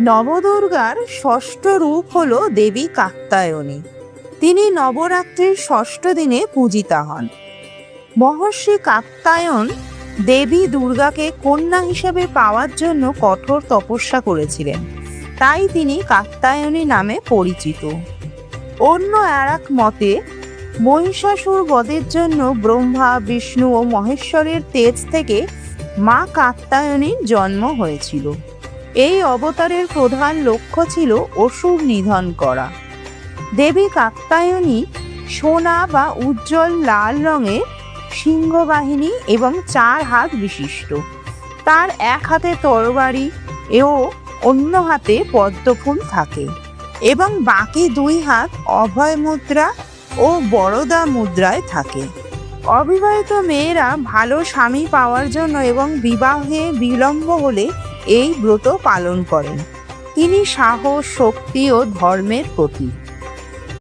নবদুর্গার ষষ্ঠ রূপ হল দেবী কাত্যায়নী। তিনি নবরাত্রির ষষ্ঠ দিনে পূজিতা হন। মহর্ষি কাত্যায়ন দেবী দুর্গাকে কন্যা হিসেবে পাওয়ার জন্য কঠোর তপস্যা করেছিলেন, তাই তিনি কাত্যায়নী নামে পরিচিত। অন্য আর এক মতে মহিষাসুর বধের জন্য ব্রহ্মা, বিষ্ণু ও মহেশ্বরের তেজ থেকে মা কাত্যায়নীর জন্ম হয়েছিল। এই অবতারের প্রধান লক্ষ্য ছিল অসুর নিধন করা। দেবী কাত্যায়নী সোনা বা উজ্জ্বল লাল রঙের সিংহবাহিনী এবং 4 হাত বিশিষ্ট। তার এক হাতে তরবারি ও অন্য হাতে পদ্মফুল থাকে এবং বাকি 2 হাত অভয় মুদ্রা ও বরদা মুদ্রায় থাকে। অবিবাহিত মেয়েরা ভালো স্বামী পাওয়ার জন্য এবং বিবাহে বিলম্ব হলে এই ব্রত পালন করেন। তিনি সাহস, শক্তি ও ধর্মের প্রতীক।